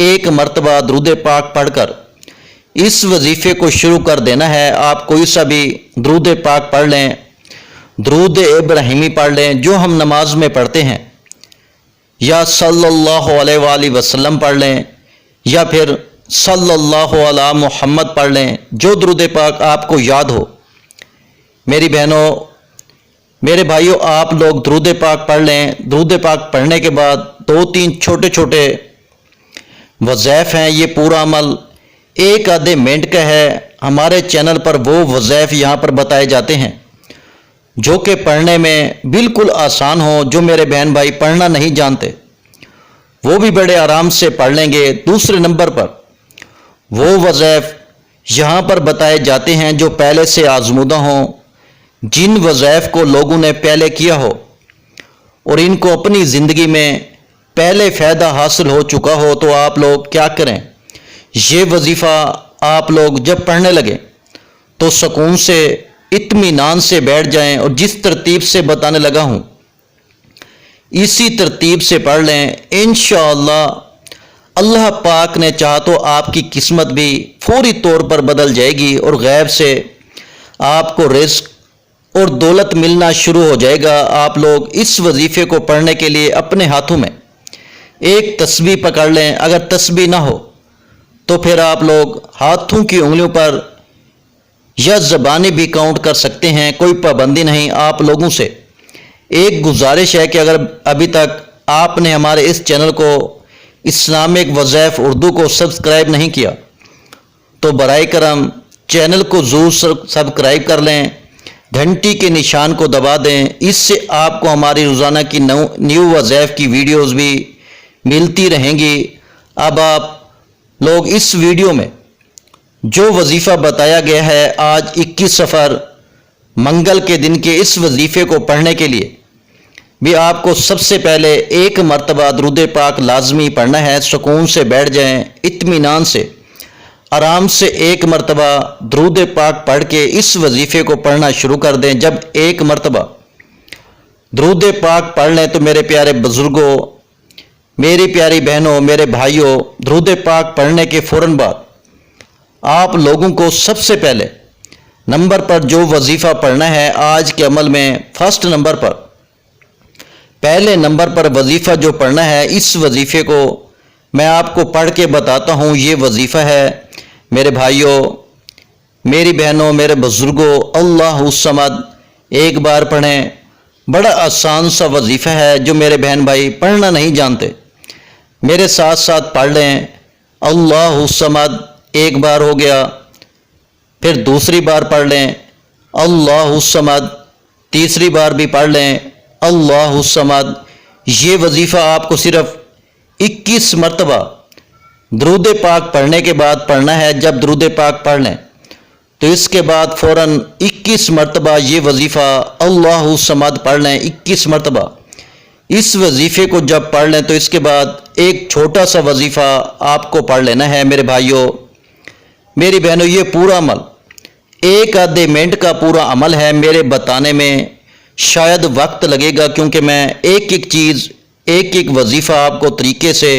ایک مرتبہ درود پاک پڑھ کر اس وظیفے کو شروع کر دینا ہے۔ آپ کوئی سا بھی درود پاک پڑھ لیں، درود ابراہیمی پڑھ لیں جو ہم نماز میں پڑھتے ہیں، یا صلی اللہ علیہ وآلہ وسلم پڑھ لیں، یا پھر صلی اللہ علی محمد پڑھ لیں، جو درود پاک آپ کو یاد ہو۔ میری بہنوں، میرے بھائیوں، آپ لوگ درود پاک پڑھ لیں۔ درود پاک پڑھنے کے بعد 2-3 چھوٹے چھوٹے وظائف ہیں۔ یہ پورا عمل 1-آدھے منٹ کا ہے۔ ہمارے چینل پر وہ وظائف یہاں پر بتائے جاتے ہیں جو کہ پڑھنے میں بالکل آسان ہوں۔ جو میرے بہن بھائی پڑھنا نہیں جانتے وہ بھی بڑے آرام سے پڑھ لیں گے۔ دوسرے نمبر پر وہ وظائف یہاں پر بتائے جاتے ہیں جو پہلے سے آزمودہ ہوں، جن وظائف کو لوگوں نے پہلے کیا ہو اور ان کو اپنی زندگی میں پہلے فائدہ حاصل ہو چکا ہو۔ تو آپ لوگ کیا کریں، یہ وظیفہ آپ لوگ جب پڑھنے لگیں تو سکون سے اطمینان سے بیٹھ جائیں اور جس ترتیب سے بتانے لگا ہوں اسی ترتیب سے پڑھ لیں۔ انشاءاللہ اللہ پاک نے چاہا تو آپ کی قسمت بھی فوری طور پر بدل جائے گی اور غیب سے آپ کو رزق اور دولت ملنا شروع ہو جائے گا۔ آپ لوگ اس وظیفے کو پڑھنے کے لیے اپنے ہاتھوں میں ایک تسبیح پکڑ لیں۔ اگر تسبیح نہ ہو تو پھر آپ لوگ ہاتھوں کی انگلیوں پر یا زبانی بھی کاؤنٹ کر سکتے ہیں، کوئی پابندی نہیں۔ آپ لوگوں سے ایک گزارش ہے کہ اگر ابھی تک آپ نے ہمارے اس چینل کو اسلامک وظائف اردو کو سبسکرائب نہیں کیا تو برائے کرم چینل کو ضرور سبسکرائب کر لیں، گھنٹی کے نشان کو دبا دیں۔ اس سے آپ کو ہماری روزانہ کی نیو وظائف کی ویڈیوز بھی ملتی رہیں گی۔ اب آپ لوگ اس ویڈیو میں جو وظیفہ بتایا گیا ہے آج 21 صفر منگل کے دن کے اس وظیفے کو پڑھنے کے لیے بھی آپ کو سب سے پہلے ایک مرتبہ درود پاک لازمی پڑھنا ہے۔ سکون سے بیٹھ جائیں، اطمینان سے آرام سے ایک مرتبہ درود پاک پڑھ کے اس وظیفے کو پڑھنا شروع کر دیں۔ جب ایک مرتبہ درود پاک پڑھ لیں تو میرے پیارے بزرگوں، میری پیاری بہنوں، میرے بھائیوں، درود پاک پڑھنے کے فوراً بعد آپ لوگوں کو سب سے پہلے نمبر پر جو وظیفہ پڑھنا ہے آج کے عمل میں فرسٹ نمبر پر، پہلے نمبر پر وظیفہ جو پڑھنا ہے، اس وظیفے کو میں آپ کو پڑھ کے بتاتا ہوں۔ یہ وظیفہ ہے میرے بھائیوں، میری بہنوں، میرے بزرگوں، اللہ الصمد ایک بار پڑھیں۔ بڑا آسان سا وظیفہ ہے، جو میرے بہن بھائی پڑھنا نہیں جانتے میرے ساتھ ساتھ پڑھ لیں۔ اللہ الصمد ایک بار ہو گیا، پھر دوسری بار پڑھ لیں اللہ الصمد، تیسری بار بھی پڑھ لیں اللہ الصمد۔ یہ وظیفہ آپ کو صرف 21 مرتبہ درود پاک پڑھنے کے بعد پڑھنا ہے۔ جب درود پاک پڑھ لیں تو اس کے بعد فوراً 21 مرتبہ یہ وظیفہ اللہ الصمد پڑھ لیں۔ 21 مرتبہ اس وظیفے کو جب پڑھ لیں تو اس کے بعد ایک چھوٹا سا وظیفہ آپ کو پڑھ لینا ہے۔ میرے بھائیوں، میری بہنوں، یہ پورا عمل 1-آدھے منٹ کا پورا عمل ہے۔ میرے بتانے میں شاید وقت لگے گا کیونکہ میں ایک ایک چیز، ایک ایک وظیفہ آپ کو طریقے سے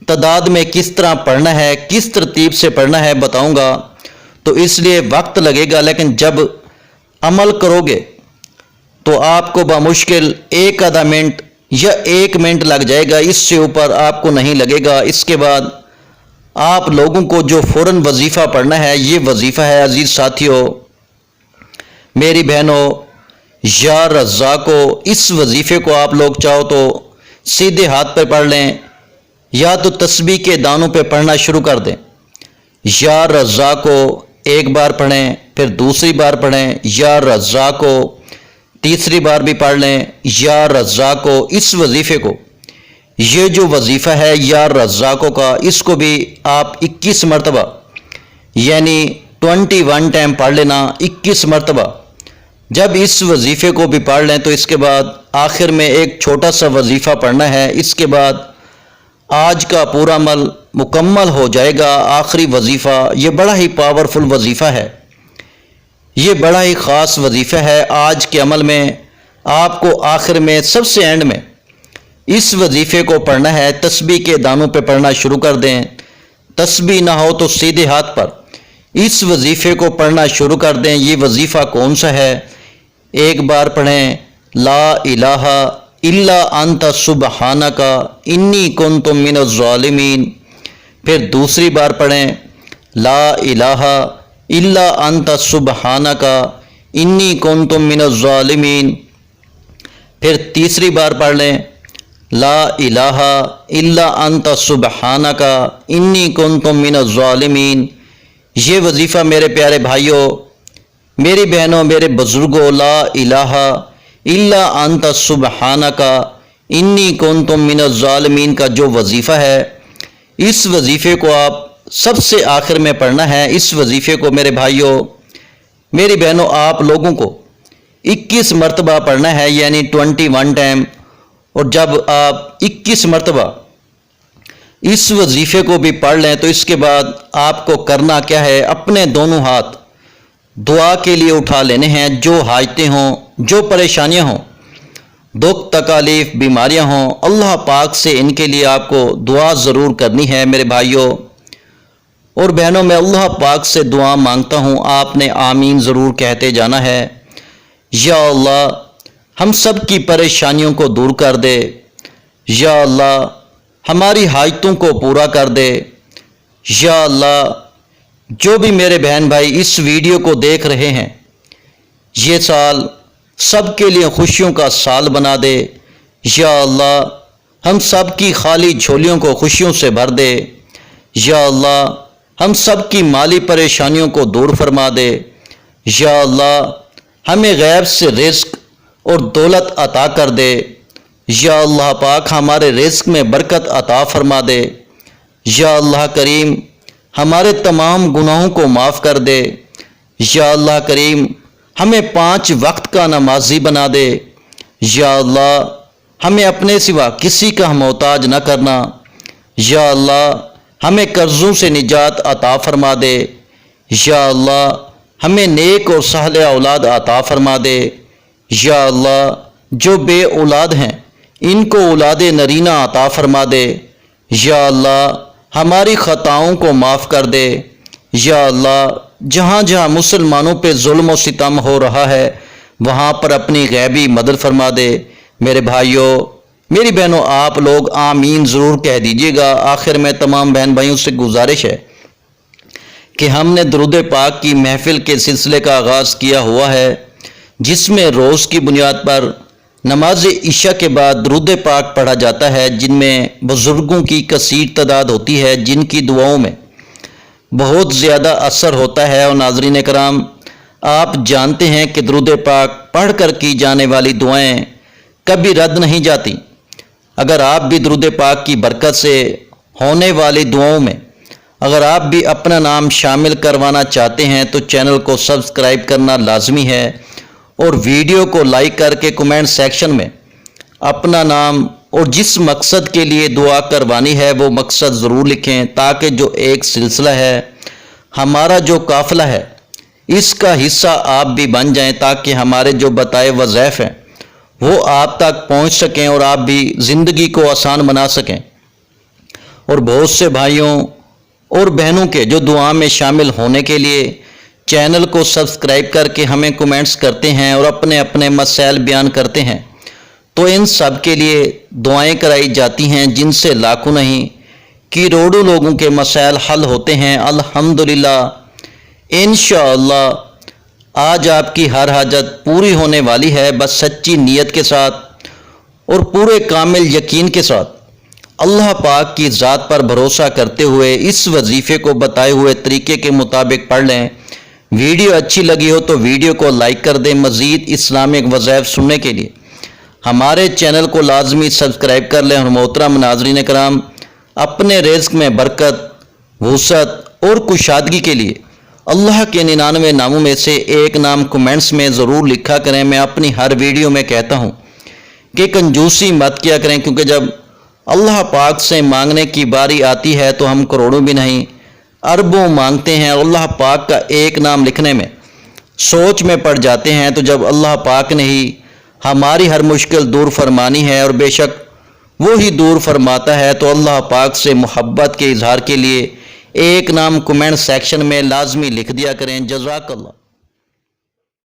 تعداد میں کس طرح پڑھنا ہے، کس ترتیب سے پڑھنا ہے بتاؤں گا، تو اس لیے وقت لگے گا۔ لیکن جب عمل کرو گے تو آپ کو بمشکل 1-آدھا منٹ یا 1 منٹ لگ جائے گا، اس سے اوپر آپ کو نہیں لگے گا۔ اس کے بعد آپ لوگوں کو جو فوراً وظیفہ پڑھنا ہے، یہ وظیفہ ہے عزیز ساتھیوں، میری بہنوں، یا رزاقو۔ اس وظیفے کو آپ لوگ چاہو تو سیدھے ہاتھ پہ پڑھ لیں یا تو تسبیح کے دانوں پہ پڑھنا شروع کر دیں۔ یا رزاقو ایک بار پڑھیں، پھر دوسری بار پڑھیں یا رزاقو، تیسری بار بھی پڑھ لیں یا رزاقو۔ اس وظیفے کو، یہ جو وظیفہ ہے یا رزاقو کا، اس کو بھی آپ 21 مرتبہ یعنی 21 ٹائم پڑھ لینا، 21 مرتبہ۔ جب اس وظیفے کو بھی پڑھ لیں تو اس کے بعد آخر میں ایک چھوٹا سا وظیفہ پڑھنا ہے۔ اس کے بعد آج کا پورا عمل مکمل ہو جائے گا۔ آخری وظیفہ یہ بڑا ہی پاورفل وظیفہ ہے، یہ بڑا ہی خاص وظیفہ ہے۔ آج کے عمل میں آپ کو آخر میں سب سے اینڈ میں اس وظیفے کو پڑھنا ہے، تسبیح کے دانوں پہ پڑھنا شروع کر دیں، تسبیح نہ ہو تو سیدھے ہاتھ پر اس وظیفے کو پڑھنا شروع کر دیں۔ یہ وظیفہ کون سا ہے؟ ایک بار پڑھیں لا الہ الا انت سبحانک انی کنت من الظالمین، پھر دوسری بار پڑھیں لا الہ الا انت سبحانک انی کنت من الظالمین، پھر تیسری بار پڑھ لیں لا الہ الا انت سبحانک انی کنت من الظالمین۔ یہ وظیفہ میرے پیارے بھائیوں، میری بہنوں، میرے بزرگوں، لا الہ الا انت سبحانک انی کنت من الظالمین کا جو وظیفہ ہے، اس وظیفے کو آپ سب سے آخر میں پڑھنا ہے۔ اس وظیفے کو میرے بھائیوں، میری بہنوں، آپ لوگوں کو 21 مرتبہ پڑھنا ہے، یعنی 21 ٹائم۔ اور جب آپ 21 مرتبہ اس وظیفے کو بھی پڑھ لیں تو اس کے بعد آپ کو کرنا کیا ہے؟ اپنے دونوں ہاتھ دعا کے لیے اٹھا لینے ہیں۔ جو حاجتیں ہوں، جو پریشانیاں ہوں، دکھ تکالیف بیماریاں ہوں، اللہ پاک سے ان کے لیے آپ کو دعا ضرور کرنی ہے میرے بھائیوں اور بہنوں۔ میں اللہ پاک سے دعا مانگتا ہوں، آپ نے آمین ضرور کہتے جانا ہے۔ یا اللہ ہم سب کی پریشانیوں کو دور کر دے، یا اللہ ہماری حاجتوں کو پورا کر دے، یا اللہ جو بھی میرے بہن بھائی اس ویڈیو کو دیکھ رہے ہیں، یہ سال سب کے لیے خوشیوں کا سال بنا دے، یا اللہ ہم سب کی خالی جھولیوں کو خوشیوں سے بھر دے، یا اللہ ہم سب کی مالی پریشانیوں کو دور فرما دے، یا اللہ ہمیں غیب سے رزق اور دولت عطا کر دے، یا اللہ پاک ہمارے رزق میں برکت عطا فرما دے، یا اللہ کریم ہمارے تمام گناہوں کو معاف کر دے، یا اللہ کریم ہمیں 5 وقت کا نمازی بنا دے، یا اللہ ہمیں اپنے سوا کسی کا محتاج نہ کرنا، یا اللہ ہمیں قرضوں سے نجات عطا فرما دے، یا اللہ ہمیں نیک اور صالح اولاد عطا فرما دے، یا اللہ جو بے اولاد ہیں ان کو اولاد نرینہ عطا فرما دے، یا اللہ ہماری خطاؤں کو معاف کر دے، یا اللہ جہاں جہاں مسلمانوں پہ ظلم و ستم ہو رہا ہے وہاں پر اپنی غیبی مدد فرما دے۔ میرے بھائیوں، میری بہنوں، آپ لوگ آمین ضرور کہہ دیجیے گا۔ آخر میں تمام بہن بھائیوں سے گزارش ہے کہ ہم نے درود پاک کی محفل کے سلسلے کا آغاز کیا ہوا ہے، جس میں روز کی بنیاد پر نماز عشاء کے بعد درود پاک پڑھا جاتا ہے، جن میں بزرگوں کی کثیر تعداد ہوتی ہے، جن کی دعاؤں میں بہت زیادہ اثر ہوتا ہے۔ اور ناظرین کرام، آپ جانتے ہیں کہ درود پاک پڑھ کر کی جانے والی دعائیں کبھی رد نہیں جاتی۔ اگر آپ بھی درود پاک کی برکت سے ہونے والی دعاؤں میں اگر آپ بھی اپنا نام شامل کروانا چاہتے ہیں تو چینل کو سبسکرائب کرنا لازمی ہے اور ویڈیو کو لائک کر کے کمنٹ سیکشن میں اپنا نام اور جس مقصد کے لیے دعا کروانی ہے وہ مقصد ضرور لکھیں، تاکہ جو ایک سلسلہ ہے، ہمارا جو قافلہ ہے، اس کا حصہ آپ بھی بن جائیں، تاکہ ہمارے جو بتائے وظائف ہیں وہ آپ تک پہنچ سکیں اور آپ بھی زندگی کو آسان بنا سکیں۔ اور بہت سے بھائیوں اور بہنوں کے جو دعا میں شامل ہونے کے لیے چینل کو سبسکرائب کر کے ہمیں کمنٹس کرتے ہیں اور اپنے اپنے مسائل بیان کرتے ہیں، تو ان سب کے لیے دعائیں کرائی جاتی ہیں، جن سے لاکھوں نہیں کروڑوں لوگوں کے مسائل حل ہوتے ہیں الحمدللہ۔ انشاءاللہ آج آپ کی ہر حاجت پوری ہونے والی ہے، بس سچی نیت کے ساتھ اور پورے کامل یقین کے ساتھ اللہ پاک کی ذات پر بھروسہ کرتے ہوئے اس وظیفے کو بتائے ہوئے طریقے کے مطابق پڑھ لیں۔ ویڈیو اچھی لگی ہو تو ویڈیو کو لائک کر دیں۔ مزید اسلامک وظائف سننے کے لیے ہمارے چینل کو لازمی سبسکرائب کر لیں۔ اور محترم ناظرین کرام، اپنے رزق میں برکت، وسعت اور کشادگی کے لیے اللہ کے 99 ناموں میں سے ایک نام کمنٹس میں ضرور لکھا کریں۔ میں اپنی ہر ویڈیو میں کہتا ہوں کہ کنجوسی مت کیا کریں، کیونکہ جب اللہ پاک سے مانگنے کی باری آتی ہے تو ہم کروڑوں بھی نہیں اربوں مانگتے ہیں، اور اللہ پاک کا ایک نام لکھنے میں سوچ میں پڑ جاتے ہیں۔ تو جب اللہ پاک نے ہی ہماری ہر مشکل دور فرمانی ہے، اور بے شک وہی دور فرماتا ہے۔ تو اللہ پاک سے محبت کے اظہار کے لیے ایک نام کمنٹ سیکشن میں لازمی لکھ دیا کریں۔ جزاک اللہ۔